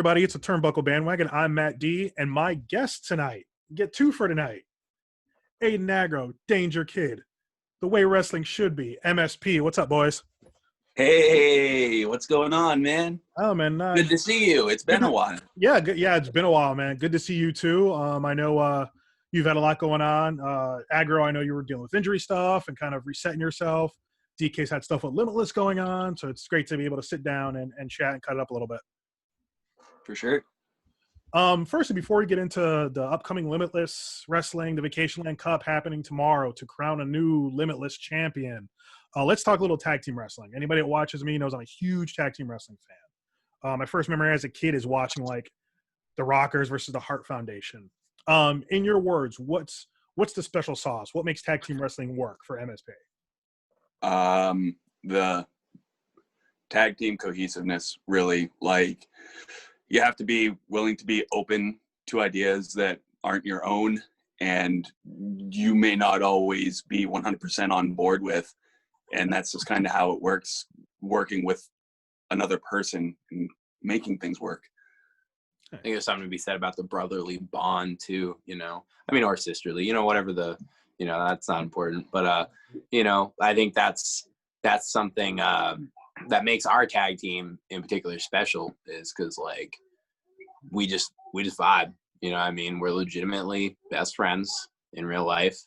everybody? It's a Turnbuckle Bandwagon. I'm Matt D, and my guest tonight, get two for tonight, Aiden Aggro, DangerKid, the way wrestling should be, MSP. What's up, boys? Hey, what's going on, man? Oh, man. Good to see you. It's been a while. Yeah, it's been a while, man. Good to see you, too. I know you've had a lot going on. Aggro, I know you were dealing with injury stuff and kind of resetting yourself. DK's had stuff with Limitless going on, so it's great to be able to sit down and chat and cut it up a little bit. For sure. First, before we get into the upcoming Limitless Wrestling, the VacationLand Cup happening tomorrow to crown a new Limitless champion, let's talk a little tag team wrestling. Anybody that watches me knows I'm a huge tag team wrestling fan. My first memory as a kid is watching like the Rockers versus the Hart Foundation. In your words, what's the special sauce? What makes tag team wrestling work for MSP? The tag team cohesiveness, really. Like, you have to be willing to be open to ideas that aren't your own, and you may not always be 100% on board with. And that's just kind of how it works, working with another person and making things work. I think there's something to be said about the brotherly bond too, or sisterly, whatever that's not important, but I think that's something that makes our tag team in particular special, is because like we just vibe. We're legitimately best friends in real life.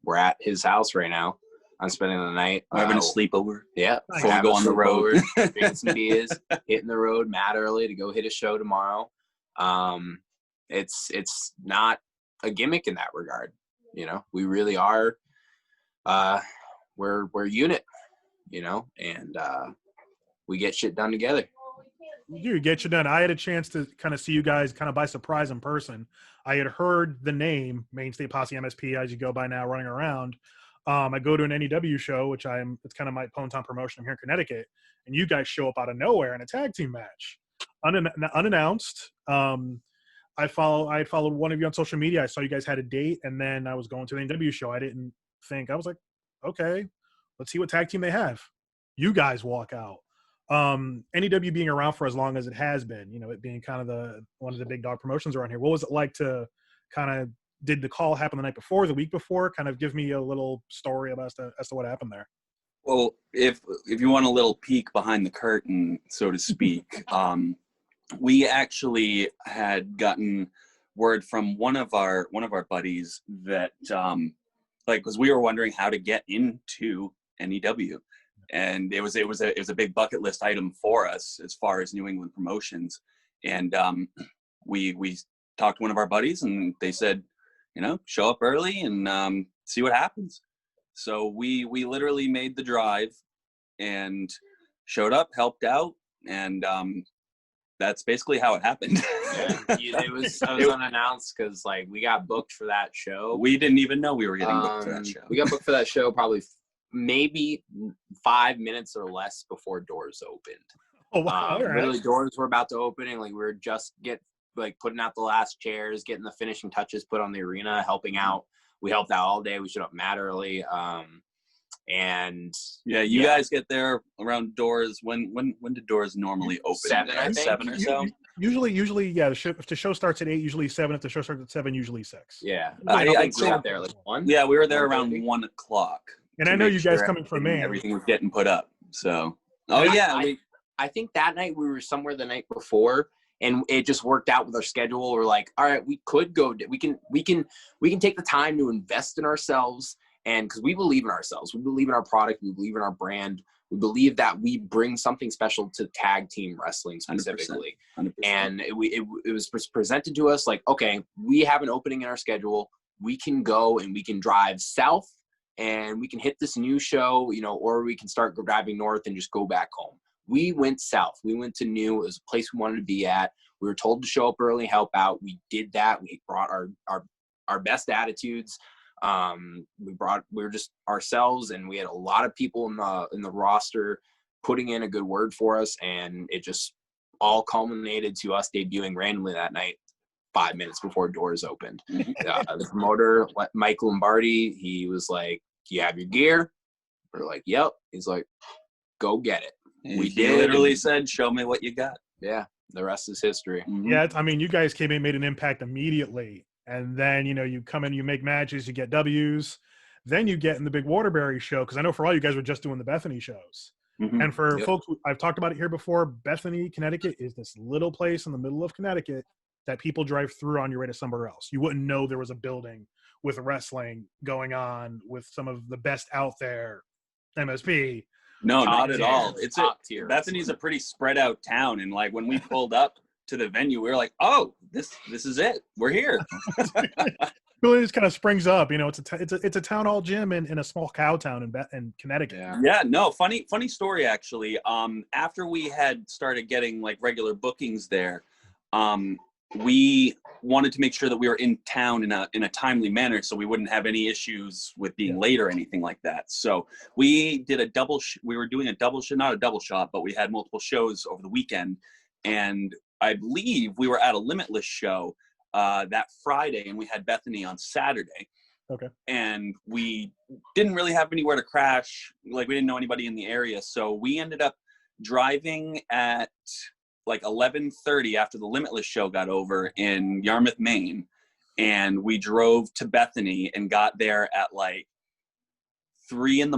We're at his house right now. I'm spending the night. We're having a sleepover. Yeah, before we go on the road, drinking some beers, hitting the road mad early to go hit a show tomorrow. It's not a gimmick in that regard. We really are. We're a unit. And we get shit done together. You get you done. I had a chance to kind of see you guys kind of by surprise in person. I had heard the name Mainstay Posse MSP as you go by now running around. I go to an NEW show, it's kind of my hometown promotion. I'm here in Connecticut, and you guys show up out of nowhere in a tag team match, unannounced. I had followed one of you on social media. I saw you guys had a date, and then I was going to the NEW show. I was like, okay, let's see what tag team they have. You guys walk out. NEW being around for as long as it has been, it being kind of one of the big dog promotions around here. What was it like to kind of, did the call happen the night before, the week before? Kind of give me a little story about as to what happened there. Well, if you want a little peek behind the curtain, so to speak, we actually had gotten word from one of our buddies that because we were wondering how to get into NEW, and it was a big bucket list item for us as far as New England promotions, and we talked to one of our buddies, and they said, show up early and see what happens. So we literally made the drive and showed up, helped out, and that's basically how it happened. Yeah, it was unannounced because like we got booked for that show. We didn't even know we were getting booked for that show. We got booked for that show probably maybe 5 minutes or less before doors opened. Oh wow! Literally, doors were about to open, and like we were just putting out the last chairs, getting the finishing touches put on the arena, helping out. We helped out all day. We showed up mad early. And you guys get there around doors. When did doors normally open? 7, I think. 7 or so. Usually, yeah. If the show starts at 8, usually 7. If the show starts at 7, usually 6. Yeah, I think we got there like 1. Yeah, we were there around 1 o'clock. And I know you guys coming from Maine. Everything was getting put up. So, I think that night we were somewhere the night before, and it just worked out with our schedule. We're like, all right, we could go. We can take the time to invest in ourselves, and because we believe in ourselves, we believe in our product, we believe in our brand, we believe that we bring something special to tag team wrestling specifically. 100%. And it was presented to us like, okay, we have an opening in our schedule. We can go and we can drive south, and we can hit this new show, or we can start driving north and just go back home. We went south. We went to New. It was a place we wanted to be at. We were told to show up early, help out. We did that. We brought our best attitudes. We were just ourselves, and we had a lot of people in the roster putting in a good word for us, and it just all culminated to us debuting randomly that night, 5 minutes before doors opened. The promoter, Mike Lombardi, he was like, "Do you have your gear?" We're like, "Yep." He's like, "Go get it." We literally said, "Show me what you got." Yeah, The rest is history. Yeah, I mean, you guys came in, made an impact immediately, and then you come in, you make matches, you get W's, then you get in the big Waterbury show, because I know for all you guys were just doing the Bethany shows. And for folks, I've talked about it here before, Bethany, Connecticut is this little place in the middle of Connecticut that people drive through on your way to somewhere else. You wouldn't know there was a building with wrestling going on with some of the best out there, MSP. No, not at all. Bethany's a pretty spread out town, and like when we pulled up to the venue, we were like, "Oh, this is it. We're here." Really just kind of springs up, it's a town hall gym in a small cow town in Connecticut. Yeah, no, funny story actually. After we had started getting like regular bookings there, we wanted to make sure that we were in town in a timely manner, so we wouldn't have any issues with being late or anything like that. So we did we were doing a double shot, not a double shot, but we had multiple shows over the weekend, and I believe we were at a Limitless show that Friday, and we had Bethany on Saturday. Okay. And we didn't really have anywhere to crash. Like, we didn't know anybody in the area. So we ended up driving at like 11:30 after the Limitless show got over in Yarmouth, Maine. And we drove to Bethany and got there at like 3 a.m.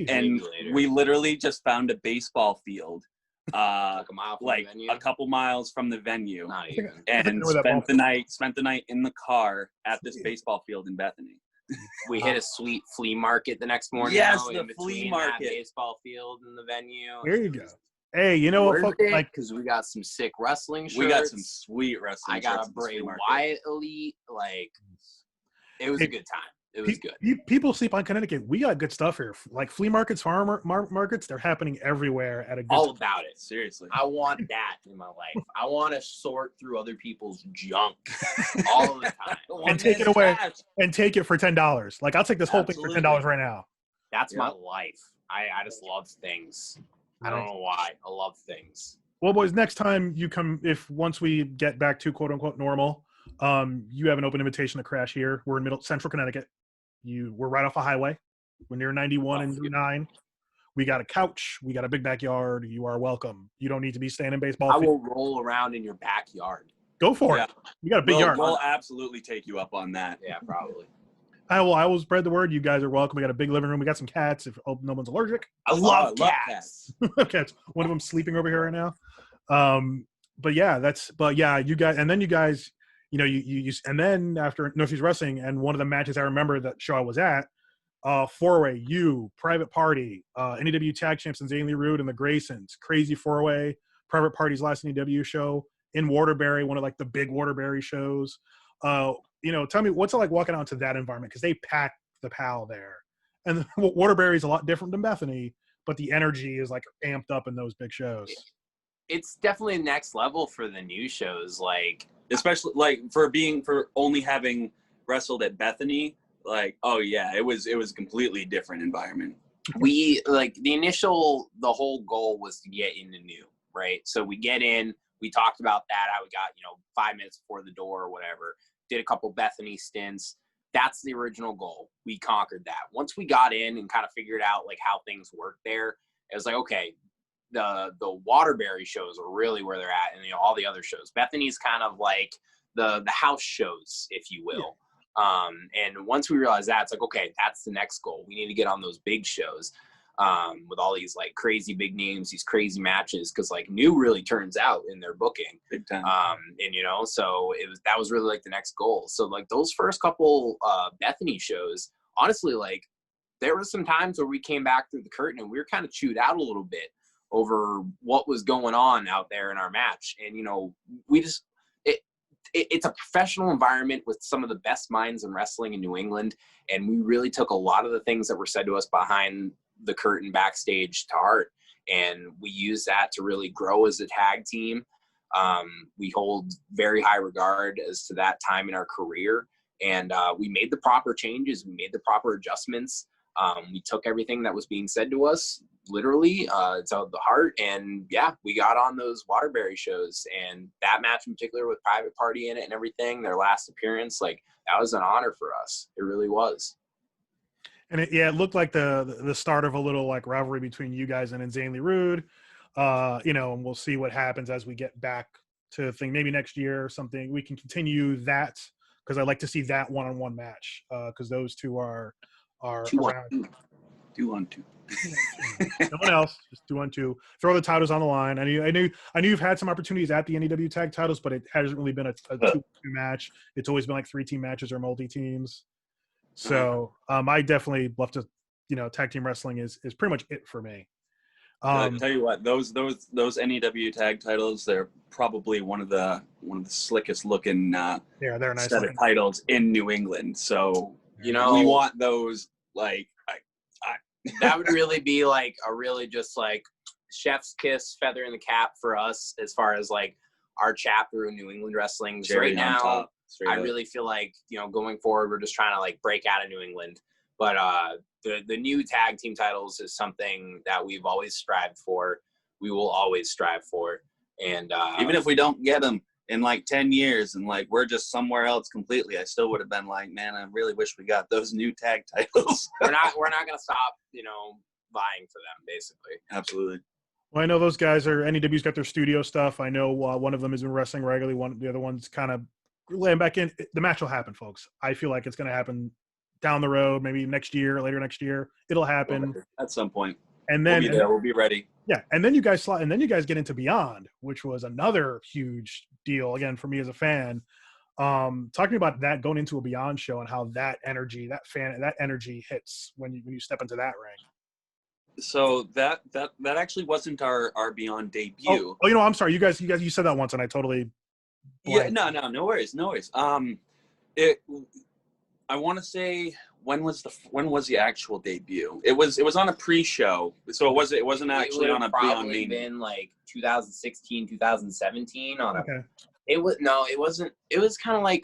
And we literally just found a baseball field. Like a mile from the venue? A couple miles from the venue. Not even. And spent the night in the car at this baseball field in Bethany. We hit a sweet flea market the next morning. Yes, the flea market. That baseball field and the venue. There you go. Hey, you know what? Like, because we got some sick wrestling shirts. We got some sweet wrestling shirts. I got a Bray Wyatt Elite. Like, it was a good time. It was good. People sleep on Connecticut. We got good stuff here. Like flea markets, farm markets, they're happening everywhere at a good All time. about it. Seriously. I want that in my life. I want to sort through other people's junk all the time. And take it away and take it for $10. Like, I'll take this whole thing for $10 right now. That's my life. I just love things. I don't know why. I love things. Well, boys, next time you come, once we get back to quote unquote normal, you have an open invitation to crash here. We're in central Connecticut. We're right off a highway. We're near 91 and 9. We got a couch. We got a big backyard. You are welcome. You don't need to be staying in baseball. I will roll around in your backyard. Go for it. You got a big yard. We'll absolutely take you up on that. Yeah, probably. I will spread the word. You guys are welcome. We got a big living room. We got some cats if no one's allergic. I love cats. Cats. One of them sleeping over here right now. But yeah, you guys, and then you guys, and then after Northeast Wrestling, and one of the matches I remember that show I was at, four-way, Private Party, NEW Tag Champs and Zane Lee Rude and the Graysons, crazy four-way, Private Party's last NEW show in Waterbury, one of like the big Waterbury shows. Tell me what's it like walking out into that environment, because they pack the PAL there, and Waterbury is a lot different than Bethany, but the energy is like amped up in those big shows. It's definitely next level for the new shows, like especially like for only having wrestled at Bethany. Like, oh yeah, it was a completely different environment. We the whole goal was to get into new, right? So we get in, we talked about that. We got 5 minutes before the door or whatever. Did a couple Bethany stints. That's the original goal. We conquered that. Once we got in and kind of figured out like how things work there, it was like, okay, the Waterbury shows are really where they're at, and all the other shows. Bethany's kind of like the house shows, if you will. Yeah. And once we realized that, it's like, okay, that's the next goal. We need to get on those big shows with all these like crazy big names, these crazy matches, because like new really turns out in their booking big time. And so that was really like the next goal. So like those first couple Bethany shows, honestly, like there were some times where we came back through the curtain and we were kind of chewed out a little bit over what was going on out there in our match. And we just it's a professional environment with some of the best minds in wrestling in New England, and we really took a lot of the things that were said to us behind the curtain backstage to heart, and we use that to really grow as a tag team. We hold very high regard as to that time in our career, and we made the proper changes. We made the proper adjustments. We took everything that was being said to us literally to the heart, and we got on those Waterbury shows, and that match in particular with Private Party in it and everything, their last appearance, like that was an honor for us. It really was. And it looked like the start of a little like rivalry between you guys and Insanely Rude. And we'll see what happens as we get back to think maybe next year or something. We can continue that because I'd like to see that one-on-one match because those two are around. 2-on-2. No one else, just 2-on-2. Throw the titles on the line. I knew you've had some opportunities at the NEW tag titles, but it hasn't really been a 2-2 match. It's always been like 3-team matches or multi-teams. So I definitely love to, tag team wrestling is pretty much it for me. I'll tell you what, those NEW tag titles, they're probably one of the slickest looking they're nice set of titles in New England. So we want those like that would really be like a really just like chef's kiss, feather in the cap for us as far as like our chapter in New England wrestling. So right now, I really feel like, going forward, we're just trying to like break out of New England. But the new tag team titles is something that we've always strived for. We will always strive for. And even if we don't get them in like 10 years and like we're just somewhere else completely, I still would have been like, man, I really wish we got those new tag titles. we're not going to stop, vying for them, basically. Absolutely. Well, I know those guys NEW's got their studio stuff. I know one of them has been wrestling regularly. The other one's kind of laying back in. The match will happen, folks. I feel like it's going to happen down the road, maybe later next year. It'll happen at some point. And then we'll be ready. Yeah, and then you guys get into Beyond, which was another huge deal again for me as a fan. Talking about that going into a Beyond show and how that energy hits when you step into that ring. So that actually wasn't our Beyond debut. Oh, I'm sorry. You said that once, and I totally. Blanked. Yeah, no worries. I want to say when was the actual debut? It was on a pre-show, so it wasn't actually on a Beyond main. Been like 2016, 2017 on okay. It wasn't. It was kind of like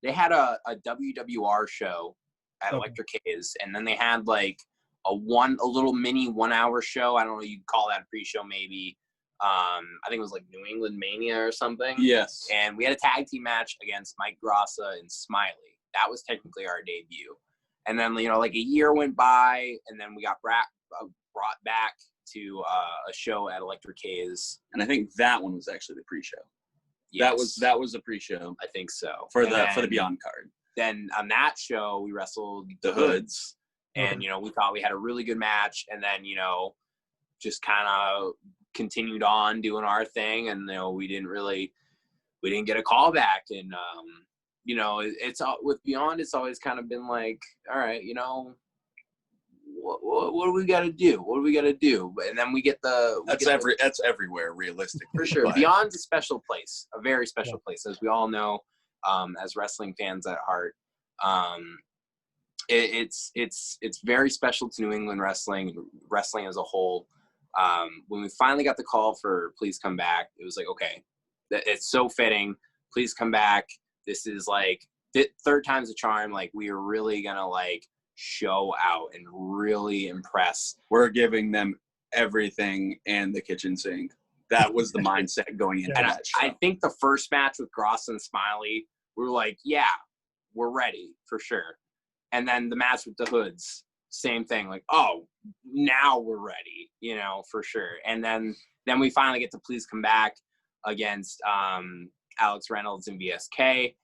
they had a WWR show at Electric K's, and then they had like a little mini 1 hour show. I don't know, you'd call that a pre-show maybe. I think it was like New England Mania or something. Yes. And we had a tag team match against Mike Grassa and Smiley. That was technically our debut. And then, like a year went by, and then we got brought back to a show at Electric K's. And I think that one was actually the pre-show. Yes. That was the pre-show. I think so. For the Beyond card. Then on that show, we wrestled the Hoods. And, we thought we had a really good match. And then, just kind of continued on doing our thing. And, we didn't get a call back. And, it's with Beyond, it's always kind of been like, all right, what do we got to do? What do we got to do? And then we get that's everywhere, realistic for sure. But Beyond's a special place, a very special place, as we all know, as wrestling fans at heart. It's very special to New England wrestling as a whole. When we finally got the call for Please Come Back, it was like, okay, it's so fitting. Please come back. This is like third time's a charm. Like, we are really gonna like show out and really impress. We're giving them everything and the kitchen sink. That was the mindset going into that show. I think the first match with Gross and Smiley, we were like, yeah, we're ready for sure. And then the match with the Hoods, same thing. Like, oh, now we're ready, for sure. And then we finally get to Please Come Back against Alex Reynolds and VSK,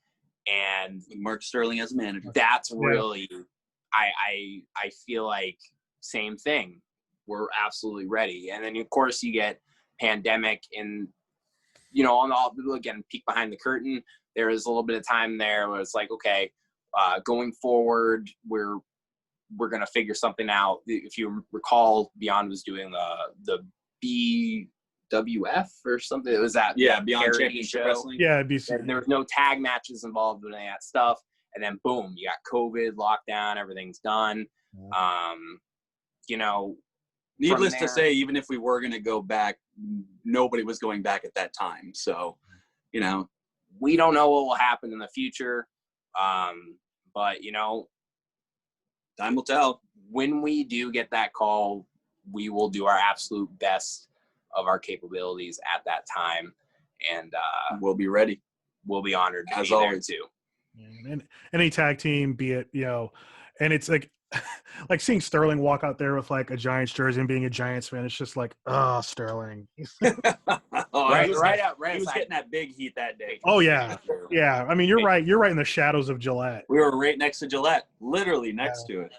and Mark Sterling as a manager. That's really, I feel like same thing. We're absolutely ready. And then of course you get Pandemic, and on again, peek behind the curtain. There is a little bit of time there where it's like, okay, going forward, we're gonna figure something out. If you recall, Beyond was doing the BWF or something. It was that Beyond Championship Wrestling. Yeah, BC. And there was no tag matches involved with any of that stuff. And then boom, you got COVID, lockdown, everything's done. Needless to say, even if we were gonna go back, nobody was going back at that time. So, we don't know what will happen in the future. But time will tell. When we do get that call, we will do our absolute best of our capabilities at that time, and we'll be ready. We'll be honored to as be always there too. And any tag team, be it and it's like like seeing Sterling walk out there with like a Giants jersey and being a Giants fan, it's just like, oh, Sterling. Oh, Right, he was right getting- out, right He was outside. getting that big heat that day. Oh yeah, yeah. I mean, you're right. You're right in the shadows of Gillette. We were right next to Gillette, literally next to it.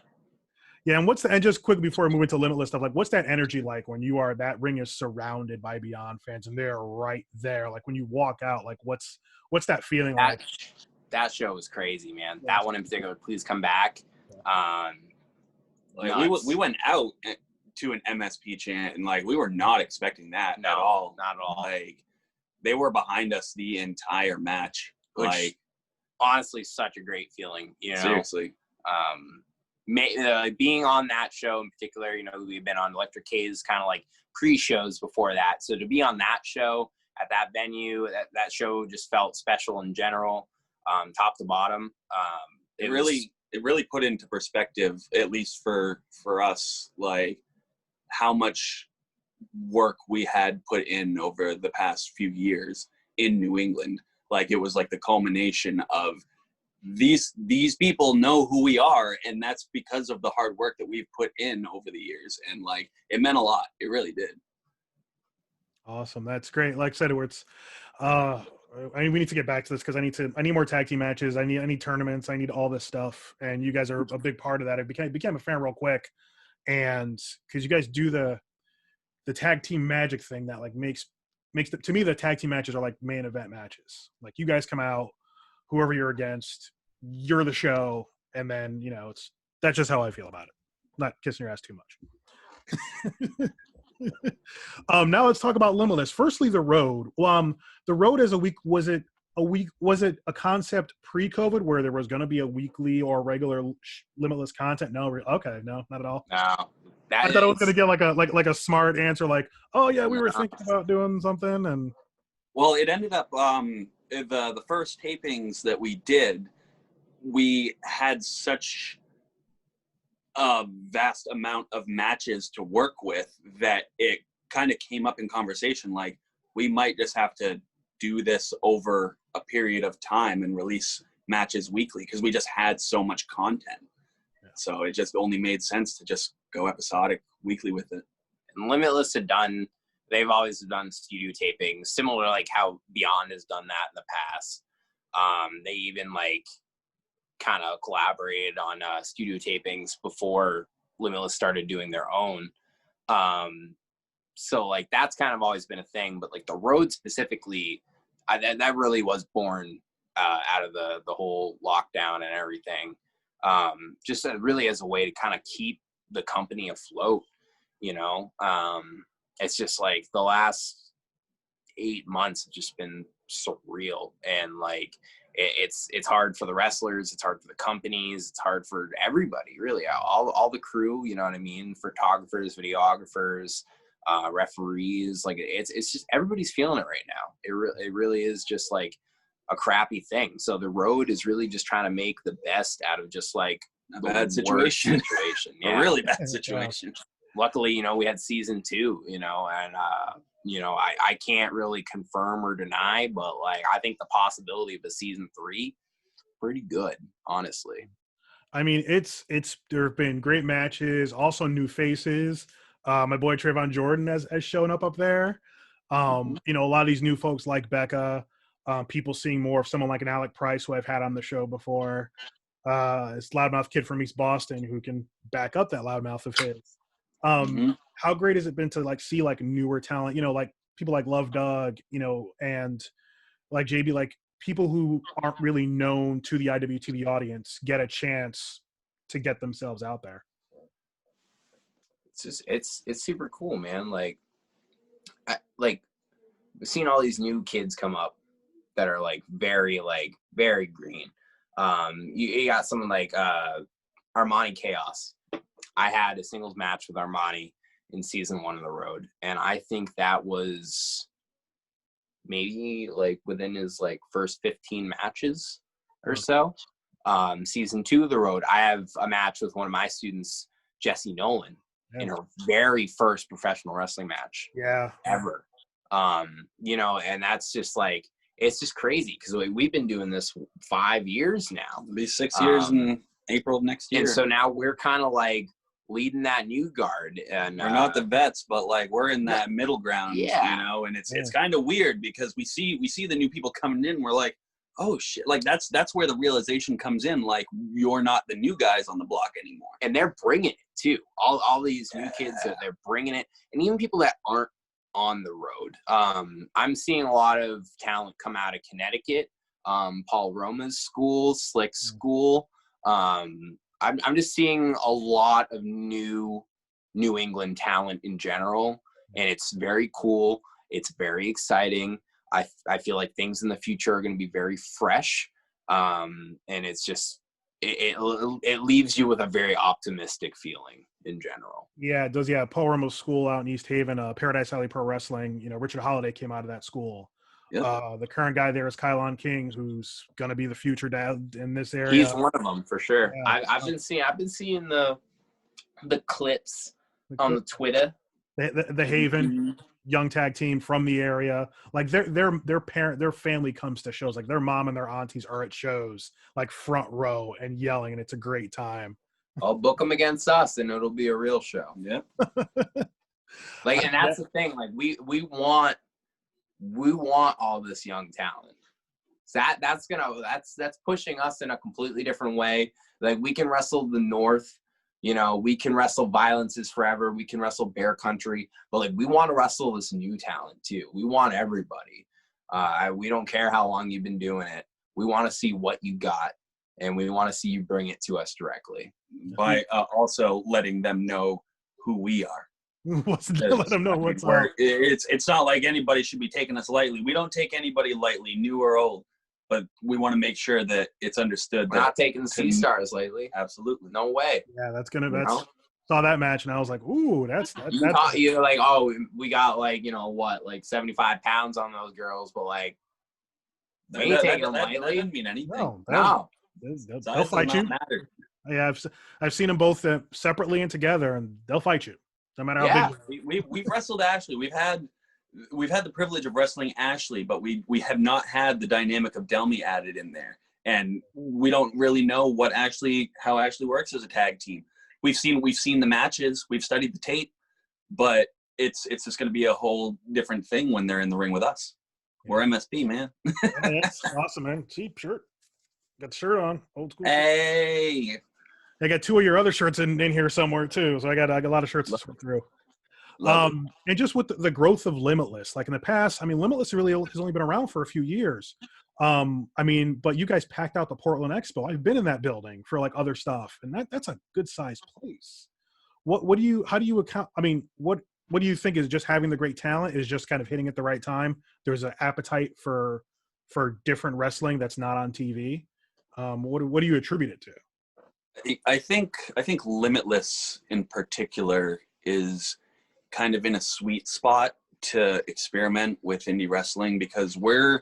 Yeah, and just quick before we move into Limitless stuff, like what's that energy like when that ring is surrounded by Beyond fans and they're right there? Like when you walk out, like what's that feeling like? That show was crazy, man. That one in particular, please come back. Like we went out to an MSP chant, and like we were not expecting that at all. Not at all. Like they were behind us the entire match. Which, like honestly, such a great feeling. You know, seriously. Being on that show in particular, you know, we've been on Electric K's kind of like pre-shows before that. So to be on that show at that venue, that show just felt special in general, top to bottom. It really put into perspective, at least for us, like how much work we had put in over the past few years in New England. Like it was like the culmination of these people know who we are, and that's because of the hard work that we've put in over the years. And like it meant a lot. It really did. Awesome. That's great. Like I said, it's we need to get back to this because I need more tag team matches. I need tournaments. I need all this stuff. And you guys are a big part of that. I became a fan real quick. And because you guys do the tag team magic thing that like makes to me, the tag team matches are like main event matches. Like you guys come out, whoever you're against, you're the show. And then, you know, that's just how I feel about it. Not kissing your ass too much. Now let's talk about Limitless. Firstly, the road. The road as a week, was it a concept pre-COVID where there was going to be a weekly or regular Limitless content? No, okay, no, not at all. No, I thought I was going to get like a smart answer, like, oh yeah, we were thinking about doing something, and well, it ended up the first tapings that we did, we had such a vast amount of matches to work with that it kind of came up in conversation, like we might just have to do this over a period of time and release matches weekly because we just had so much content. Yeah. So it just only made sense to just go episodic weekly with it. And Limitless they've always done studio tapings, similar to like how Beyond has done that in the past. They even like kind of collaborated on studio tapings before Limitless started doing their own. So like that's kind of always been a thing, but like the road specifically, that really was born out of the whole lockdown and everything. Just really as a way to kind of keep the company afloat, you know. It's just like the last 8 months have just been surreal, and like it's hard for the wrestlers, it's hard for the companies, it's hard for everybody really, all the crew, you know what I mean, photographers, videographers, referees. Like it's just everybody's feeling it right now. It really is just like a crappy thing. So the road is really just trying to make the best out of just like a bad situation. Yeah. A really bad situation. Luckily, you know, we had season 2, you know, and you know, I can't really confirm or deny, but like I think the possibility of a season 3 pretty good, honestly. I mean, there have been great matches, also new faces. My boy Trayvon Jordan has shown up there. You know, a lot of these new folks like Becca, people seeing more of someone like an Alec Price, who I've had on the show before. This loudmouth kid from East Boston who can back up that loudmouth of his. How great has it been to like see like newer talent, you know, like people like Love Doug, you know, and like JB, like people who aren't really known to the IWTV audience get a chance to get themselves out there. It's just it's super cool, man. Like we've seen all these new kids come up that are like very green. You got someone like Armani Chaos. I had a singles match with Armani in season 1 of the road, and I think that was maybe like within his like first 15 matches or so. Season 2 of the road, I have a match with one of my students, Jessie Nolan, in her very first professional wrestling match ever. You know, and that's just like, it's just crazy because we've been doing this 5 years now. It'll be 6 years in April of next year. And so now we're kind of like leading that new guard, and we're not the vets, but like we're in that middle ground, yeah. you know, and it's kind of weird because we see the new people coming in. We're like, oh shit, like that's where the realization comes in. Like you're not the new guys on the block anymore, and they're bringing it too. All these new kids, they're bringing it, and even people that aren't on the road. I'm seeing a lot of talent come out of Connecticut. Paul Roma's school, Slick's school. I'm just seeing a lot of New England talent in general, and it's very cool. It's very exciting. I feel like things in the future are going to be very fresh, and it's just it leaves you with a very optimistic feeling in general. Yeah, it does. Yeah, Paul Romo's school out in East Haven, Paradise Alley Pro Wrestling. You know, Richard Holiday came out of that school. Yep. The current guy there is Kylon King, who's going to be the future dad in this area. He's one of them for sure. Yeah. I've been seeing the clips on the Twitter. The Haven young tag team from the area. Like their family comes to shows. Like their mom and their aunties are at shows, like front row and yelling, and it's a great time. I'll book them against us, and it'll be a real show. Yep. Like, and that's the thing. Like we want all this young talent. So that's pushing us in a completely different way. Like we can wrestle the North, you know, we can wrestle Violence is Forever, we can wrestle Bear Country, but like we want to wrestle this new talent too. We want everybody. We don't care how long you've been doing it. We want to see what you got, and we want to see you bring it to us directly. By also letting them know who we are. Let them know what's up. It's not like anybody should be taking us lightly. We don't take anybody lightly, new or old, but we want to make sure that it's understood. We're not taking the Sea Stars lately. Absolutely. No way. Yeah, saw that match and I was like, ooh, that's you're like, oh, we got like, you know what, like 75 pounds on those girls, but like we ain't taking them lightly. That doesn't mean anything. No. They'll fight you. Matter. Yeah, I've seen them both separately and together, and they'll fight you, no matter how big. We've wrestled Ashley. We've had the privilege of wrestling Ashley, but we have not had the dynamic of Delmy added in there, and we don't really know how Ashley works as a tag team. We've seen the matches, we've studied the tape, but it's just going to be a whole different thing when they're in the ring with us. Yeah. We're MSP, man. Yeah, that's awesome, man. Cheap shirt. Got the shirt on, old school. Hey. I got two of your other shirts in here somewhere too, so I got a lot of shirts to sort through. And just with the growth of Limitless, like in the past, I mean, Limitless really has only been around for a few years. I mean, but you guys packed out the Portland Expo. I've been in that building for like other stuff, and that's a good sized place. How do you account? I mean, what do you think is just having the great talent is just kind of hitting at the right time? There's an appetite for different wrestling that's not on TV. What do you attribute it to? I think Limitless in particular is kind of in a sweet spot to experiment with indie wrestling because we're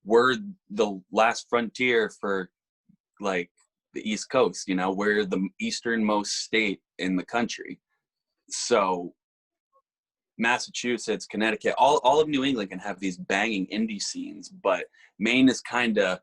the last frontier for like the East Coast, you know, we're the easternmost state in the country. So Massachusetts, Connecticut, all of New England can have these banging indie scenes, but Maine is kind of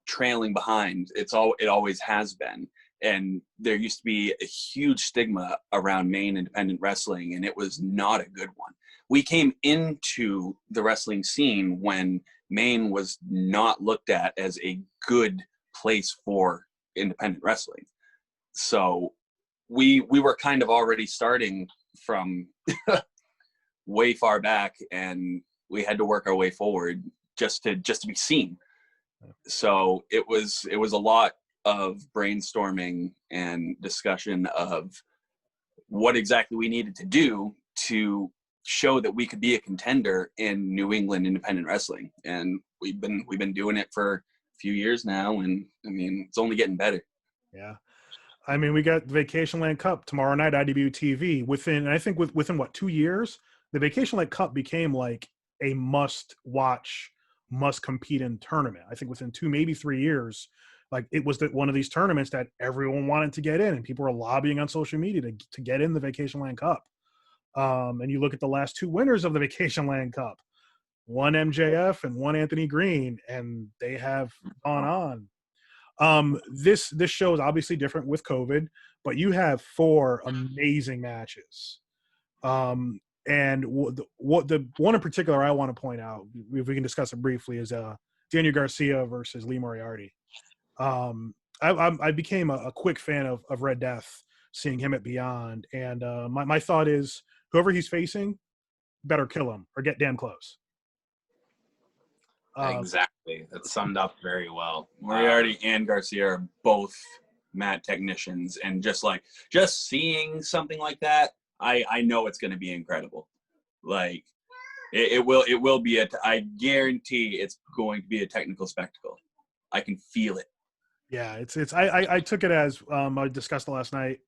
trailing behind. It always has been, and there used to be a huge stigma around Maine independent wrestling, and it was not a good one. We came into the wrestling scene when Maine was not looked at as a good place for independent wrestling, so we were kind of already starting from way far back, and we had to work our way forward just to be seen. So it was a lot of brainstorming and discussion of what exactly we needed to do to show that we could be a contender in New England independent wrestling. And we've been doing it for a few years now, and I mean, it's only getting better. Yeah. I mean, we got the VacationLand Cup tomorrow night, IDW TV. Within what, 2 years, the VacationLand Cup became like a must-watch, must-compete in tournament. I think within 2, maybe 3 years, like it was one of these tournaments that everyone wanted to get in, and people were lobbying on social media to get in the VacationLand Cup. And you look at the last 2 winners of the VacationLand Cup, one MJF and one Anthony Green, and they have gone on. This show is obviously different with COVID, but you have 4 amazing matches. And what the one in particular I want to point out, if we can discuss it briefly, is Daniel Garcia versus Lee Moriarty. I became a quick fan of Red Death, seeing him at Beyond, and my thought is whoever he's facing, better kill him or get damn close. Exactly. That's summed up very well. Moriarty and Garcia are both mat technicians, and just seeing something like that, I know it's going to be incredible. Like it will be I guarantee it's going to be a technical spectacle. I can feel it. Yeah, I took it as I discussed it last night,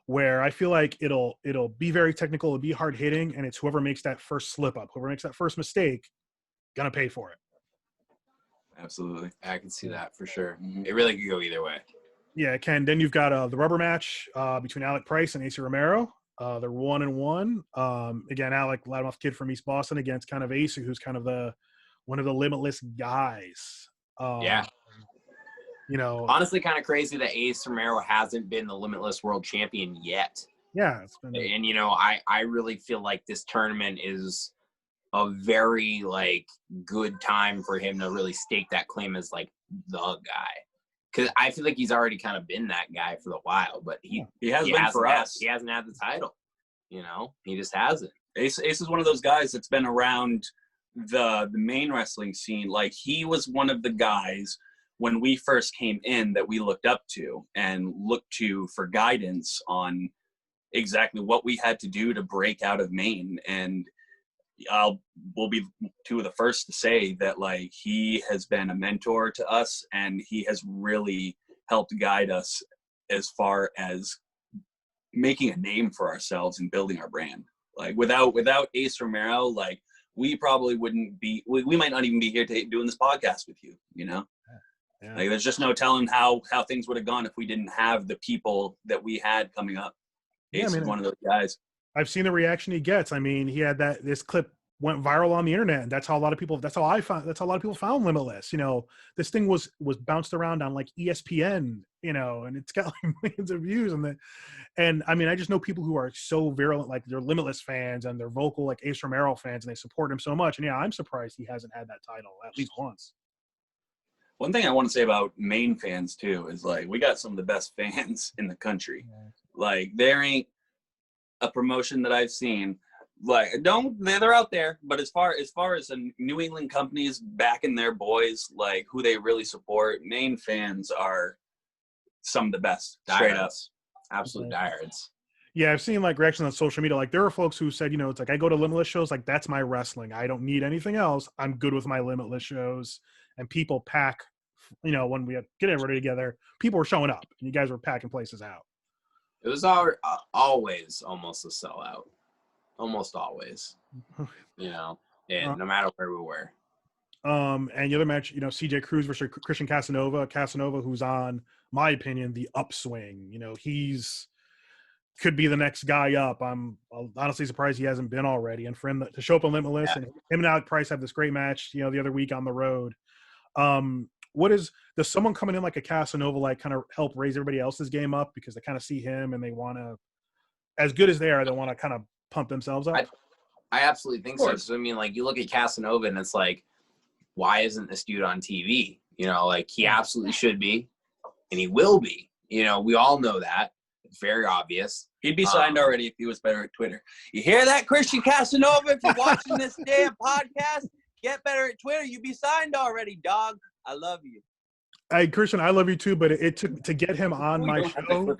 where I feel like it'll be very technical, it'll be hard hitting, and it's whoever makes that first slip up, whoever makes that first mistake, gonna pay for it. Absolutely. I can see that for sure. It really could go either way. Yeah, Ken. Then you've got the rubber match between Alec Price and AC Romero. They're 1-1. Again, Alec, loudmouth kid from East Boston, against kind of AC, who's kind of one of the Limitless guys. Yeah. You know, honestly, kind of crazy that Ace Romero hasn't been the Limitless World Champion yet. Yeah, it's been... and I really feel like this tournament is a very good time for him to really stake that claim as the guy, because I feel like he's already kind of been that guy for a while, but he hasn't for us. He hasn't had the title. He just hasn't. Ace is one of those guys that's been around the main wrestling scene. Like, he was one of the guys when we first came in that we looked up to and looked to for guidance on exactly what we had to do to break out of Maine. And we'll be two of the first to say that he has been a mentor to us, and he has really helped guide us as far as making a name for ourselves and building our brand. Without Ace Romero, we probably wouldn't be, we might not even be here doing this podcast with you, Yeah. There's just no telling how things would have gone if we didn't have the people that we had coming up. Ace is one of those guys. I've seen the reaction he gets. I mean, he had this clip went viral on the internet, and that's how a lot of people found Limitless. This thing was bounced around on ESPN, and it's got millions of views. And I mean, I just know people who are so virulent, they're Limitless fans and they're vocal Ace Romero fans, and they support him so much. And yeah, I'm surprised he hasn't had that title at least once. One thing I want to say about Maine fans too is we got some of the best fans in the country. Yeah. There ain't a promotion that I've seen they're out there, but as far as the New England companies backing their boys, who they really support, Maine fans are some of the best. Straight up. Absolute diehards. Yeah, I've seen reactions on social media. There are folks who said, it's I go to Limitless shows, that's my wrestling. I don't need anything else. I'm good with my Limitless shows. And people pack, when we get everybody together, people were showing up, and you guys were packing places out. It was always almost a sellout. Almost always, no matter where we were. And the other match, CJ Cruz versus Christian Casanova. Casanova, who's on, my opinion, the upswing. He's could be the next guy up. I'm honestly surprised he hasn't been already. And for him to show up on Limitless, and him and Alec Price have this great match, the other week on the road. Does someone coming in like a Casanova kind of help raise everybody else's game up, because they kind of see him and they want to, as good as they are, they want to kind of pump themselves up? I absolutely think so. So I mean, you look at Casanova and it's why isn't this dude on TV? He absolutely should be, and he will be. We all know that. It's very obvious. He'd be signed already if he was better at Twitter. You hear that, Christian Casanova? If you're watching this damn podcast, get better at Twitter. You'd be signed already, dog. I love you. Hey, Christian, I love you too, but it took to get him on my show.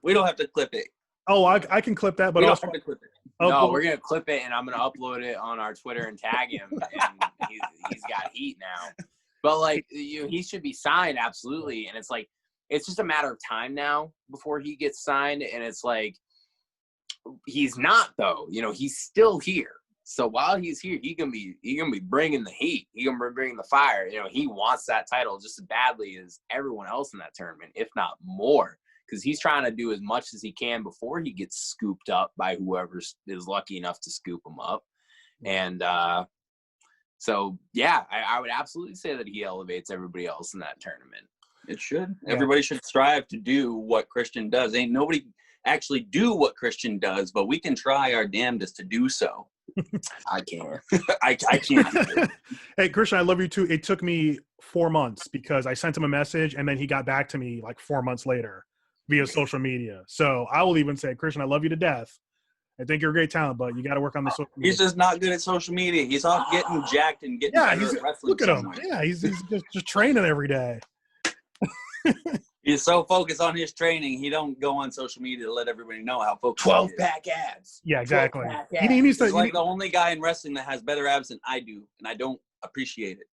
We don't have to clip it. Oh, I can clip that, but we also don't have to clip it. No, we're gonna clip it, and I'm gonna upload it on our Twitter and tag him. And he's got heat now. But he should be signed, absolutely. And it's just a matter of time now before he gets signed. And it's he's not though. He's still here. So while he's here, he gonna be bringing the heat. He gonna be bringing the fire. He wants that title just as badly as everyone else in that tournament, if not more. Because he's trying to do as much as he can before he gets scooped up by whoever is lucky enough to scoop him up. And so, yeah, I would absolutely say that he elevates everybody else in that tournament. It should. Yeah. Everybody should strive to do what Christian does. Ain't nobody actually do what Christian does, but we can try our damnedest to do so. I can't. I can't. Hey, Christian, I love you too. It took me 4 months because I sent him a message and then he got back to me like 4 months later via social media. So I will even say, Christian, I love you to death. I think you're a great talent, but you got to work on the social media. He's just not good at social media. He's off getting jacked and getting better at wrestling. Look at him. somewhere. Yeah, he's just training every day. He's so focused on his training, he don't go on social media to let everybody know how focused. 12-pack abs. Yeah, exactly. 12-pack He needs to. He's like the only guy in wrestling that has better abs than I do, and I don't appreciate it.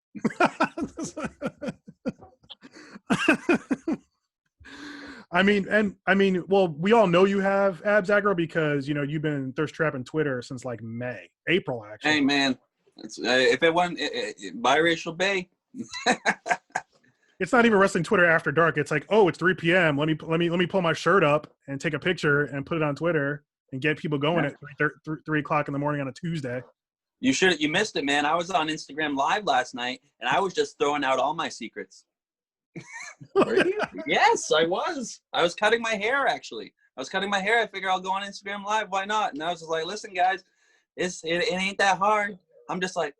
Well, we all know you have abs, Aggro, because you've been thirst trapping Twitter since like April actually. Hey man, it's, if it wasn't biracial Bay. It's not even wrestling Twitter after dark. It's like, oh, it's 3 p.m. Let me pull my shirt up and take a picture and put it on Twitter and get people going at 3 o'clock in the morning on a Tuesday. You missed it, man. I was on Instagram Live last night, and I was just throwing out all my secrets. Were you? Yes, I was. I was cutting my hair, actually. I figure I'll go on Instagram Live. Why not? And I was just like, listen, guys, it ain't that hard. I'm just like,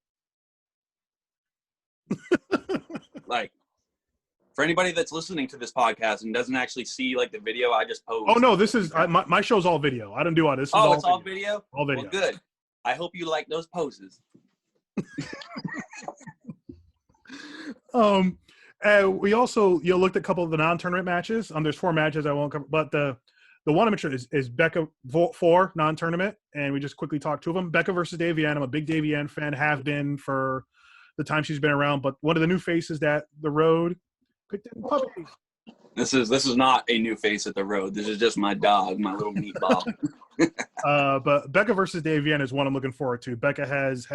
for anybody that's listening to this podcast and doesn't actually see like the video I just posed. Oh no, this is my show's all video. I don't do all this. It's all video. All video. Well, good. I hope you like those poses. We also looked at a couple of the non-tournament matches. There's 4 matches I won't cover, but the one I'm interested is Becca 4 non-tournament, and we just quickly talked to them. Becca versus Davienne. I'm a big Davienne fan, have been for the time she's been around. But one of the new faces that the Road picked in puppy. This is not a new face at the Road. This is just my dog, my little meatball. But Becca versus Davienne is one I'm looking forward to. Becca has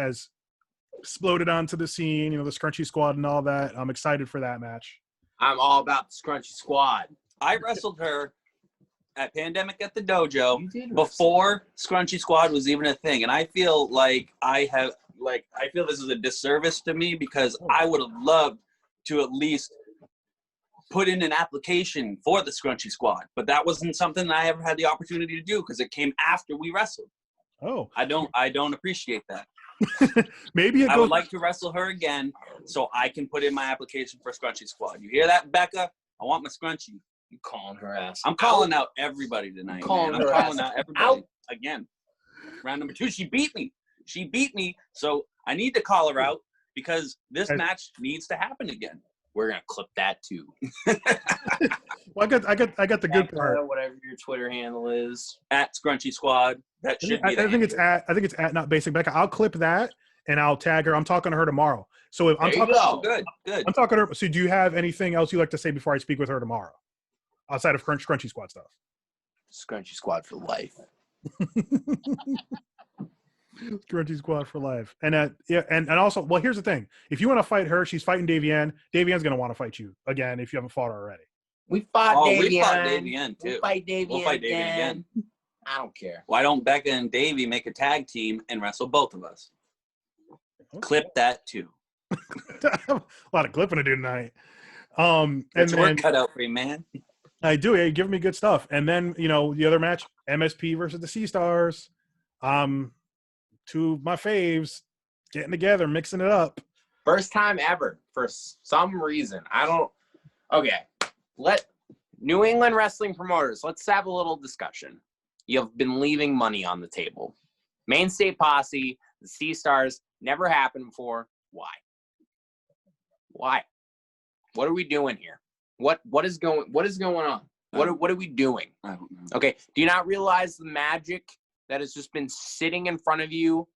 exploded onto the scene, the Scrunchy Squad and all that. I'm excited for that match. I'm all about the Scrunchy Squad. I wrestled her at Pandemic at the Dojo before Scrunchy Squad was even a thing, and I feel like I feel this is a disservice to me because I would have loved to at least put in an application for the Scrunchy Squad, but that wasn't something that I ever had the opportunity to do because it came after we wrestled. Oh, I don't appreciate that. Maybe I would like to wrestle her again so I can put in my application for Scrunchy Squad. You hear that, Becca? I want my Scrunchy. You calling her ass? I'm calling out everybody tonight. I'm calling out everybody again. Round number 2, she beat me. So I need to call her out because this match needs to happen again. We're gonna clip that too. Well, I got the good part. Whatever your Twitter handle is, at Scrunchy Squad. That should be. I think it's at not basic Becca. I'll clip that and I'll tag her. I'm talking to her tomorrow. So if I'm talking, good. I'm talking to her. So do you have anything else you'd like to say before I speak with her tomorrow, outside of Scrunchy Squad stuff? Scrunchy Squad for life. Scrunchy Squad for life. And and also, well, here's the thing. If you want to fight her, she's fighting Davienne. Davienne's going to want to fight you again if you haven't fought her already. We fought Davienne. We fought Davienne, too. We'll fight Davienne again. I don't care. Why don't Becca and Davey make a tag team and wrestle both of us? Okay. Clip that, too. A lot of clipping to do tonight. That's work cut out for you, man. I do. Yeah, give me good stuff. And then, the other match, MSP versus the Sea Stars. 2 of my faves getting together, mixing it up. First time ever for some reason. Okay. Let New England wrestling promoters, let's have a little discussion. You've been leaving money on the table. Main State Posse, the Sea Stars, never happened before. Why? What are we doing here? What is going on? What are we doing? I don't know. Okay. Do you not realize the magic that has just been sitting in front of you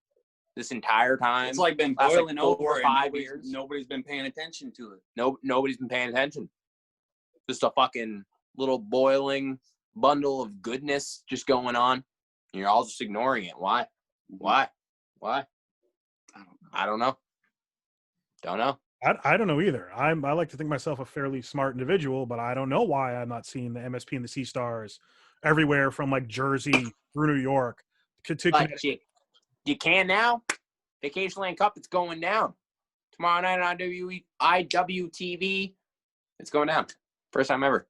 this entire time? It's like been boiling over 5 years. Nobody's been paying attention to it. Nobody's been paying attention. Just a fucking little boiling bundle of goodness just going on. And you're all just ignoring it. Why? I don't know. I don't know either. I like to think myself a fairly smart individual, but I don't know why I'm not seeing the MSP and the Sea Stars everywhere from like Jersey through New York to you can now. VacationLand Cup, it's going down tomorrow night on IWTV. It's going down. First time ever.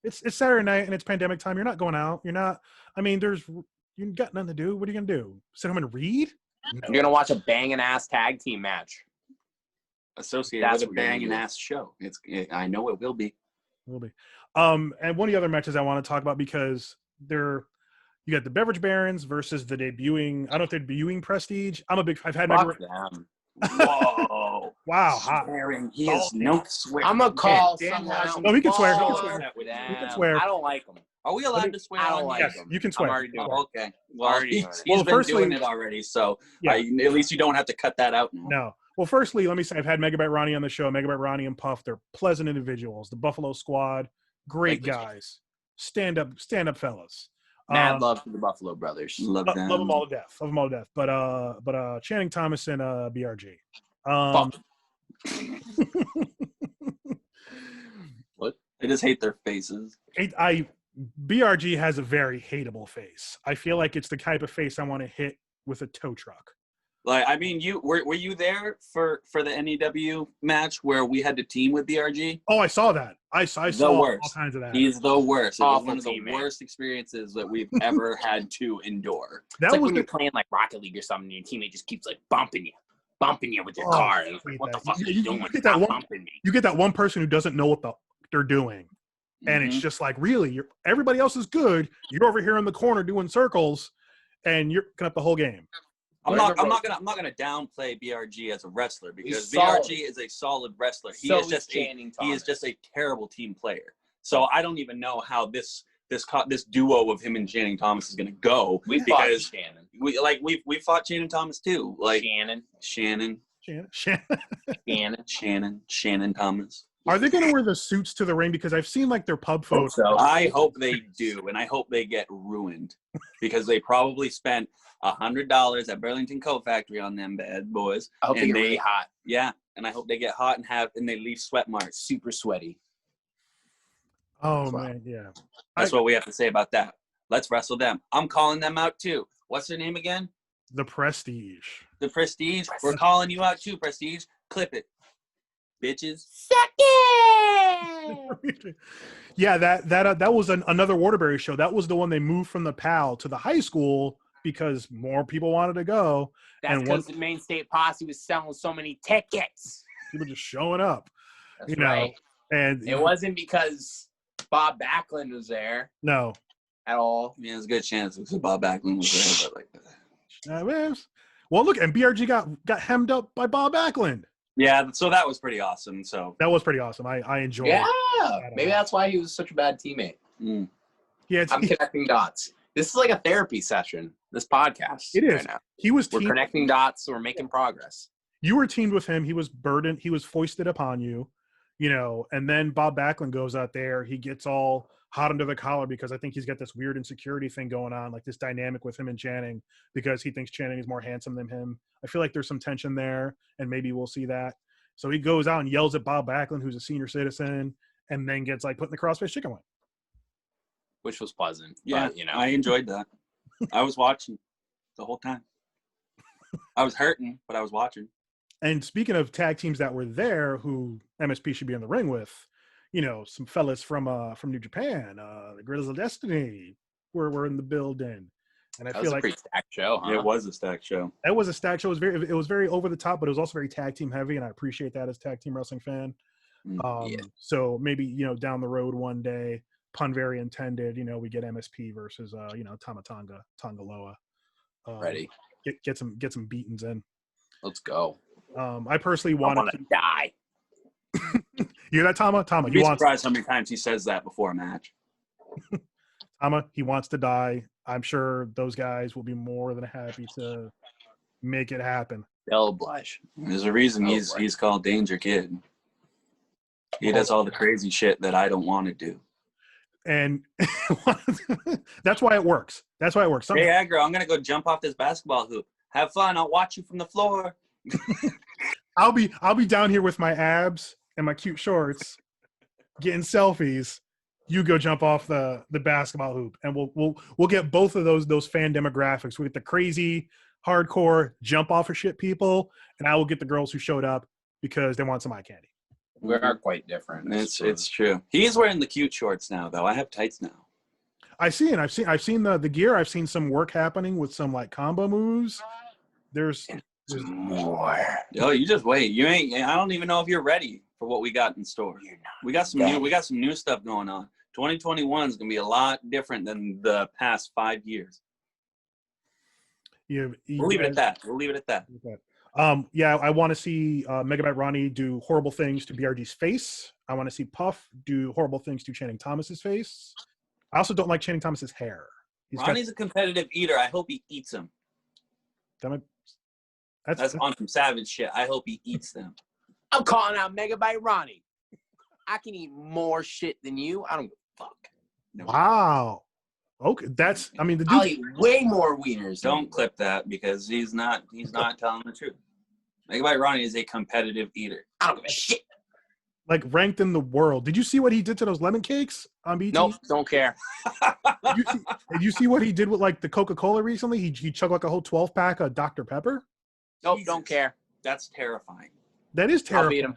It's Saturday night and it's pandemic time. You're not going out. You're not. I mean, you got nothing to do. What are you gonna do? Sit home and read? No. You're gonna watch a banging ass tag team match Associated with a banging ass show. I know it will be. Will be. And one of the other matches I want to talk about because you got the Beverage Barons versus the debuting. I don't know if they're debuting Prestige. I've had Fuck them. Whoa. Wow. Swearing. He is no swearing. I'm gonna call Dan someone has out. No, he can swear. He can Fuck swear. them. He can swear. I don't like them. Are we allowed to swear? I don't on like here? Yes, them. you can swear. I'm already doing it. Oh, okay. Well, Already he's doing it. been firstly- doing it already, so Yeah. at least you don't have to cut that out. No. Well, firstly, let me say I've had Megabyte Ronnie on the show. Megabyte Ronnie and Puff, they're pleasant individuals. The Buffalo Squad, great guys. Stand up fellas. Mad love to the Buffalo Brothers. Love them. Love them all to death. Love them all to death. But Channing Thomas and BRG. Fuck. What? I just hate their faces. BRG has a very hateable face. I feel like it's the type of face I want to hit with a tow truck. Like, I mean, were you there for the NEW match where we had to team with BRG? Oh, I saw that. I saw all kinds of that. He's the worst. It was Awful one of the teammate. worst experiences that we've ever had to endure. That It's like was when you're playing like Rocket League or something, and your teammate just keeps like bumping you with your car. And it's like, what the fuck are you doing? get that Stop one- bumping me. you get that one person who doesn't know what they're doing. And it's just like, really, everybody else is good. You're over here in the corner doing circles, and you're cutting up the whole game. I'm not gonna downplay BRG as a wrestler because BRG is a solid wrestler. He is just a terrible team player. So I don't even know how this duo of him and Channing Thomas is gonna go. We fought Shannon. We fought Channing Thomas too. Like Shannon Thomas. Are they going to wear the suits to the ring? Because I've seen like their pub photos. So. I hope they do, and I hope they get ruined because they probably spent $100 at Burlington Coat Factory on them bad boys. I hope they get really hot. Yeah, and I hope they get hot and they leave sweat marks. Super sweaty. Oh, man, yeah. That's what we have to say about that. Let's wrestle them. I'm calling them out too. What's their name again? The Prestige. The Prestige. We're calling you out too, Prestige. Clip it, bitches. Suck it! Yeah, that was another Waterbury show. That was the one they moved from the PAL to the high school because more people wanted to go. That's because the Main State Posse was selling so many tickets. People just showing up. That's right. And it wasn't because Bob Backlund was there. No. At all. Yeah, there's a good chance because Bob Backlund was there, but well, look, and BRG got hemmed up by Bob Backlund. Yeah, so that was pretty awesome. So that was pretty awesome. I enjoyed it. Yeah, maybe that's why he was such a bad teammate. Yeah, I'm connecting dots. This is like a therapy session, this podcast. It is. Right now. We're connecting dots. We're making progress. You were teamed with him. He was burdened. He was foisted upon you, and then Bob Backlund goes out there. He gets all hot under the collar because I think he's got this weird insecurity thing going on, like this dynamic with him and Channing because he thinks Channing is more handsome than him. I feel like there's some tension there, and maybe we'll see that. So he goes out and yells at Bob Backlund, who's a senior citizen, and then gets like put in the crossface chicken wing. Which was pleasant. Yeah, but, I enjoyed that. I was watching the whole time. I was hurting, but I was watching. And speaking of tag teams that were there who MSP should be in the ring with, some fellas from New Japan, the Grills of Destiny were in the building. And I feel like a pretty stacked show, huh? It was a stacked show. It was a stacked show. It was very over the top, but it was also very tag team heavy, and I appreciate that as a tag team wrestling fan. So maybe, down the road one day, pun very intended, we get MSP versus Tongaloa. Ready. Get some beatings in. Let's go. I personally want to die. You hear that, Tama? You'd be surprised how many times he says that before a match. Tama, he wants to die. I'm sure those guys will be more than happy to make it happen. They'll blush. There's a reason he's called Danger Kid. He does all the crazy shit that I don't want to do. And that's why it works. Hey, Aggro, I'm going to go jump off this basketball hoop. Have fun. I'll watch you from the floor. I'll be down here with my abs and my cute shorts getting selfies. You go jump off the basketball hoop, and we'll get both of those fan demographics. We get the crazy, hardcore jump off of shit people, and I will get the girls who showed up because they want some eye candy. We are quite different. It's true. He's wearing the cute shorts now, though. I have tights now. I've seen the gear. I've seen some work happening with some like combo moves. There's more. Yo, you just wait. You ain't. I don't even know if you're ready for what we got in store. We got some new stuff going on. 2021 is gonna be a lot different than the past 5 years. We'll leave it at that. Okay. Yeah, I want to see Megabyte Ronnie do horrible things to BRG's face. I want to see Puff do horrible things to Channing Thomas's face. I also don't like Channing Thomas's hair. Ronnie's a competitive eater. I hope he eats them. That's on some savage shit. I hope he eats them. I'm calling out Megabyte Ronnie. I can eat more shit than you. I don't give a fuck. No. Wow. Okay, the dude. I'll eat way more wieners. Don't clip that because he's not telling the truth. Megabyte Ronnie is a competitive eater. I don't give a shit. Like ranked in the world. Did you see what he did to those lemon cakes on BT? Nope, don't care. Did you see what he did with like the Coca-Cola recently? He chugged like a whole 12-pack of Dr. Pepper. Nope, Jesus. Don't care. That's terrifying. That is terrifying. I'll beat him.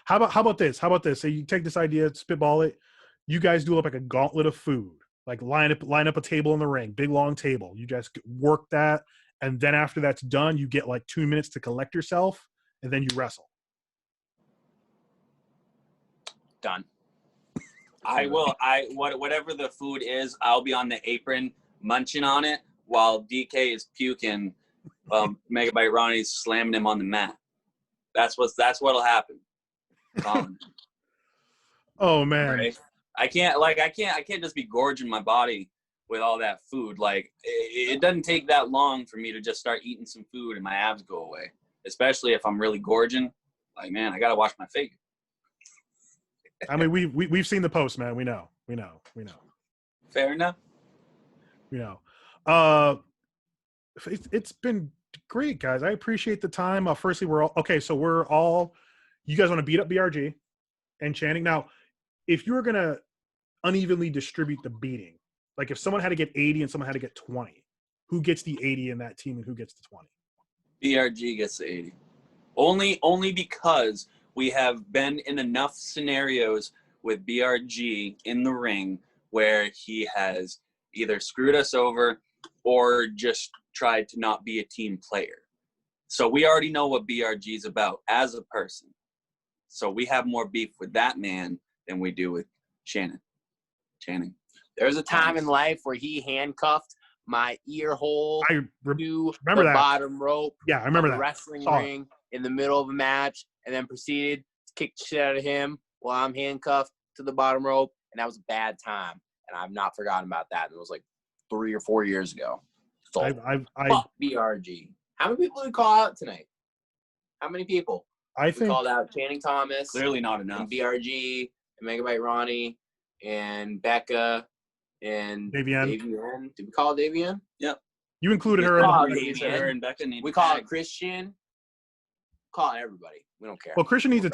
How about this? So you take this idea, spitball it. You guys do like a gauntlet of food. Like line up a table in the ring, big long table. You guys work that, and then after that's done, you get like 2 minutes to collect yourself, and then you wrestle. Done. I will. Whatever the food is, I'll be on the apron munching on it while DK is puking. Megabyte Ronnie's slamming him on the mat. That's what'll happen. Colin. Oh man. Right? I can't just be gorging my body with all that food. Like it doesn't take that long for me to just start eating some food and my abs go away. Especially if I'm really gorging. Like, man, I gotta wash my face. I mean, we've seen the post, man. We know. Fair enough. We know. It's been great, guys. I appreciate the time. Firstly, you guys want to beat up BRG and Channing. Now, if you were going to unevenly distribute the beating, like if someone had to get 80 and someone had to get 20, who gets the 80 in that team and who gets the 20? BRG gets the 80. Only because we have been in enough scenarios with BRG in the ring where he has either screwed us over or just tried to not be a team player. So we already know what BRG is about as a person. So we have more beef with that man than we do with Channing. There's a time in life where he handcuffed my ear hole to the bottom rope. Yeah, I remember of the that. wrestling ring in the middle of a match, and then proceeded to kick the shit out of him while I'm handcuffed to the bottom rope, and that was a bad time, and I've not forgotten about that. And it was like 3 or 4 years ago. So fuck BRG. How many people did we call out tonight? How many people? We called out Channing Thomas. Clearly not enough. And BRG and Megabyte Ronnie and Becca and Davienne. Did we call Davienne? Yep. You included her. Her and Becca need we call it Christian. Call it everybody. We don't care. Well, Christian needs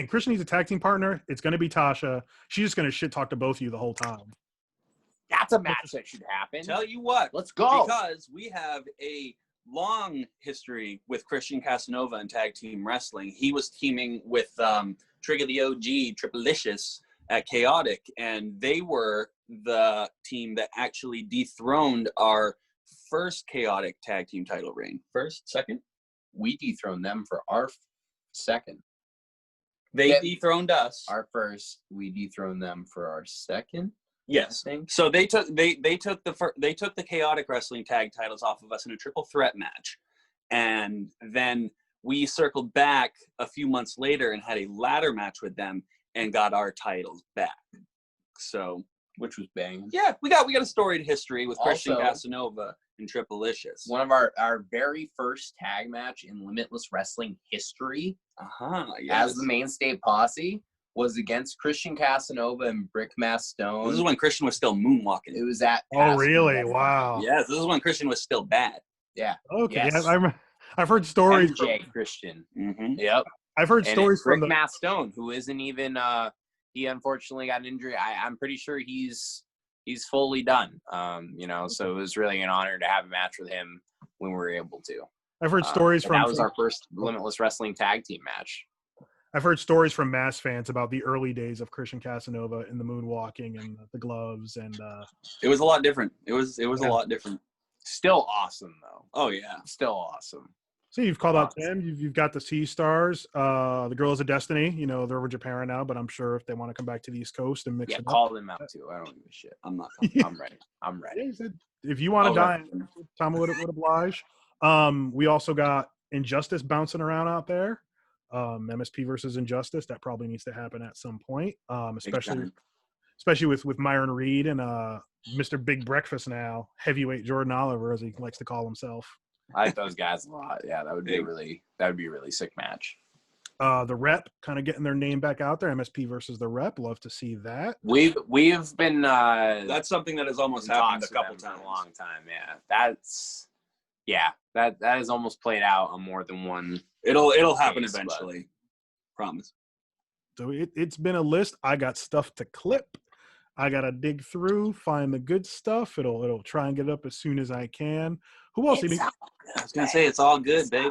Christian needs a tag team partner. It's going to be Tasha. She's just going to shit talk to both of you the whole time. That's a match that should happen. Tell you what. Let's go. Because we have a long history with Christian Casanova in tag team wrestling. He was teaming with Trigger the OG, Triplicious at Chaotic, and they were the team that actually dethroned our first Chaotic tag team title reign. Second? We dethroned them for our second. They dethroned us. Our first. We dethroned them for our second. Yes. So they took the Chaotic Wrestling tag titles off of us in a triple threat match, and then we circled back a few months later and had a ladder match with them and got our titles back. So, which was bang. Yeah, we got a storied history with Christian Casanova and Triplicious. One of our very first tag match in Limitless Wrestling history, yes. as the mainstay posse, was against Christian Casanova and Brick Mass Stone. This is when Christian was still moonwalking. It was at. Oh, really? Wow. Yes, this is when Christian was still bad. Yeah. Okay. Yes. I've heard stories. MJ Christian. Mm-hmm. Yep. I've heard stories from Brick Mass Stone, who isn't even. He unfortunately got an injury. I'm pretty sure he's fully done. So it was really an honor to have a match with him when we were able to. I've heard stories from. That was our first Limitless Wrestling tag team match. I've heard stories from Mass fans about the early days of Christian Casanova and the moonwalking and the gloves and It was a lot different. It was a lot different. Still awesome though. Oh yeah, Still awesome. So you've called out Tim. You've got the Sea Stars, the Girls of Destiny. You know they're over Japan right now, but I'm sure if they want to come back to the East Coast and mix it up, call them out too. I don't give a shit. I'm not. I'm ready. I'm ready. Yeah, he said, if you want to die, Tom would oblige. We also got Injustice bouncing around out there. MSP versus Injustice. That probably needs to happen at some point. Especially with Myron Reed and Mr. Big Breakfast now, heavyweight Jordan Oliver, as he likes to call himself. I like those guys a lot. Yeah, that would be a really sick match. The Rep kind of getting their name back out there. MSP versus the Rep. Love to see that. We've been that's something that has almost happened a couple times. For a long time. That has almost played out on more than one. It'll happen eventually. Promise. So it's been a list. I got stuff to clip. I gotta dig through, find the good stuff. It'll try and get it up as soon as I can. Who else? I was gonna say it's all good, baby.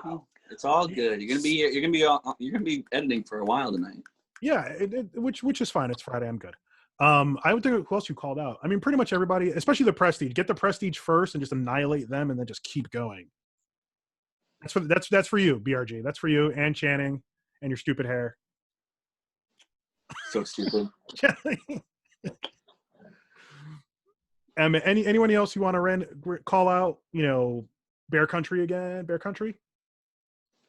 It's all good. You're gonna be editing for a while tonight. Yeah, which is fine. It's Friday. I'm good. I would think who else you called out. I mean, pretty much everybody, especially the Prestige. Get the Prestige first and just annihilate them, and then just keep going. That's for you, BRG. That's for you and Channing and your stupid hair. So stupid. Anyone else you want to call out? You know, Bear Country again? Bear Country?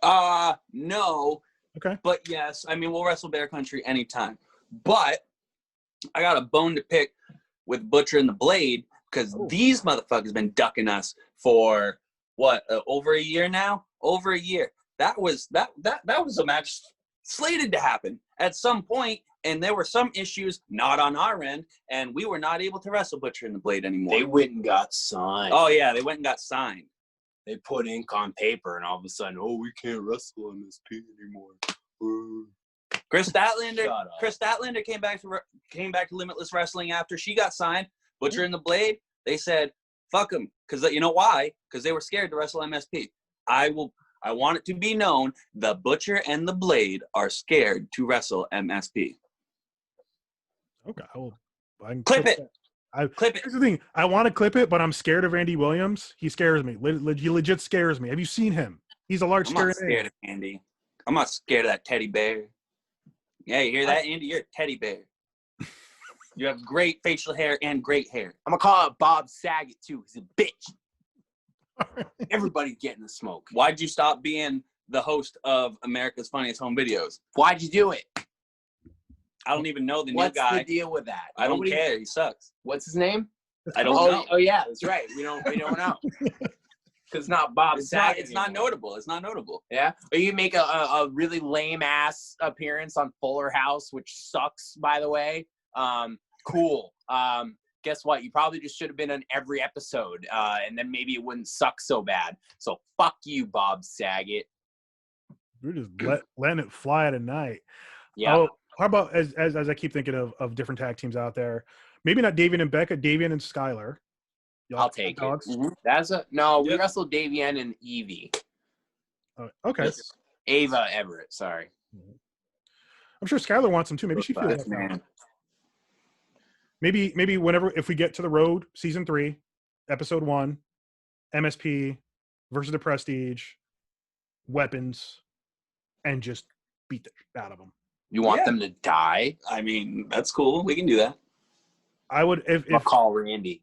No. Okay. But yes, I mean, we'll wrestle Bear Country anytime. But I got a bone to pick with Butcher and the Blade because these motherfuckers been ducking us for what, over a year now? Over a year. That was a match slated to happen at some point, and there were some issues not on our end, and we were not able to wrestle Butcher and the Blade anymore. They went and got signed. Oh yeah, they went and got signed. They put ink on paper, and all of a sudden, we can't wrestle MSP anymore. Chris Statlander came back to Limitless Wrestling after she got signed. Butcher and the Blade, they said, fuck them. Because you know why? Because they were scared to wrestle MSP. I want it to be known the Butcher and the Blade are scared to wrestle MSP. Okay. I can clip it. Clip it. Here's the thing. I want to clip it, but I'm scared of Andy Williams. He scares me. He legit scares me. Have you seen him? He's a large scary man. I'm not scared of Andy. I'm not scared of that teddy bear. Yeah, you hear that, Andy? You're a teddy bear. You have great facial hair and great hair. I'm going to call out Bob Saget, too. He's a bitch. Everybody's getting the smoke. Why'd you stop being the host of America's Funniest Home Videos? Why'd you do it? I don't even know the new guy. What's the deal with that? I don't care. He sucks. What's his name? I don't know. Oh, yeah, that's right. We don't know. Because not Bob Saget. It's not notable. It's not notable. Yeah? Or you make a really lame-ass appearance on Fuller House, which sucks, by the way. Cool. Guess what? You probably just should have been on every episode, and then maybe it wouldn't suck so bad. So fuck you, Bob Saget. We're just letting it fly tonight. Yeah. Oh, how about as I keep thinking of different tag teams out there, maybe not Davian and Becca, Davian and Skylar. I'll take it. Mm-hmm. We wrestled Davian and Evie. Okay. Yes. Ava Everett. Sorry. I'm sure Skylar wants them too. Maybe she feels that, man. Maybe whenever, if we get to the road, season 3, episode 1, MSP versus the Prestige, weapons, and just beat the shit out of them. You want them to die? I mean, that's cool. We can do that. I would if I'll call Randy.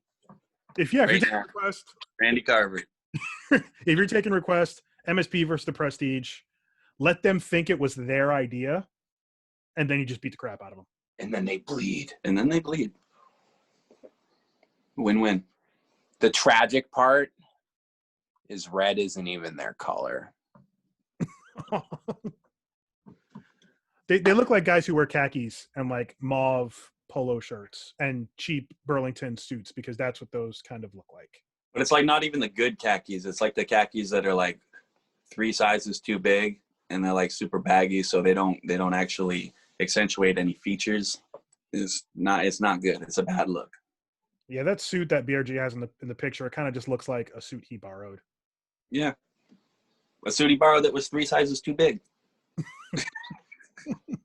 If you're taking request, Randy Carver. If you're taking request, MSP versus the Prestige, let them think it was their idea, and then you just beat the crap out of them. And then they bleed. Win-win. The tragic part is red isn't even their color. They look like guys who wear khakis and like mauve polo shirts and cheap Burlington suits because that's what those kind of look like. But it's like not even the good khakis. It's like the khakis that are like 3 sizes too big and they're like super baggy, so they don't actually accentuate any features. It's not good. It's a bad look. Yeah, that suit that BRG has in the picture, it kind of just looks like a suit he borrowed. Yeah. A suit he borrowed that was 3 sizes too big.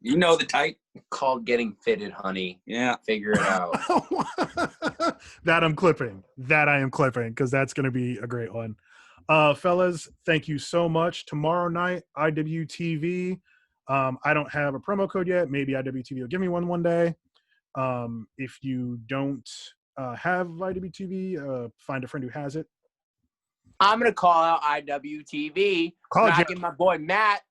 You know the type. Called getting fitted, honey. Yeah. Figure it out. That I'm clipping. That I am clipping because that's going to be a great one. Fellas, thank you so much. Tomorrow night, IWTV. I don't have a promo code yet. Maybe IWTV will give me one day. If you don't have IWTV, find a friend who has it. I'm going to call out IWTV. Call Not Jerry. give my boy Matt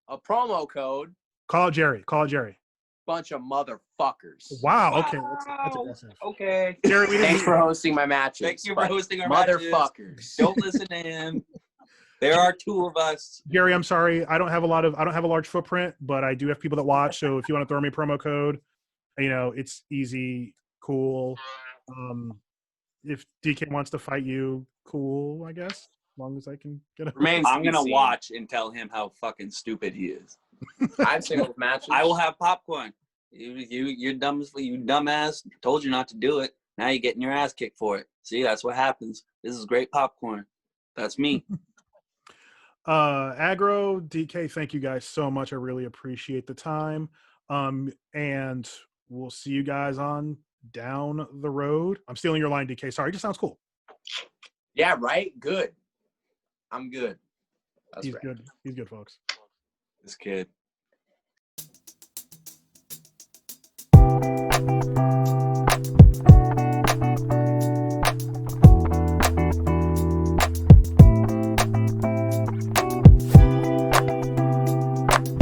a promo code. Call Jerry. Call Jerry. Bunch of motherfuckers. Wow. Okay. That's aggressive. Okay. Jerry, we Thanks for hosting my matches. Thank you for hosting our matches. Motherfuckers. Don't listen to him. There are two of us. Jerry, I'm sorry. I don't have a large footprint, but I do have people that watch. So if you want to throw me a promo code, it's easy, cool. If DK wants to fight you, cool, I guess. As long as I can get a I'm gonna watch and tell him how fucking stupid he is. I've seen those matches. I will have popcorn. You're dumb as you dumbass. Told you not to do it. Now you're getting your ass kicked for it. See, that's what happens. This is great popcorn. That's me. Aggro, DK, thank you guys so much. I really appreciate the time. And we'll see you guys on down the road. I'm stealing your line, DK. Sorry, it just sounds cool. Yeah, right? Good. I'm good. He's good. He's good, folks. This kid.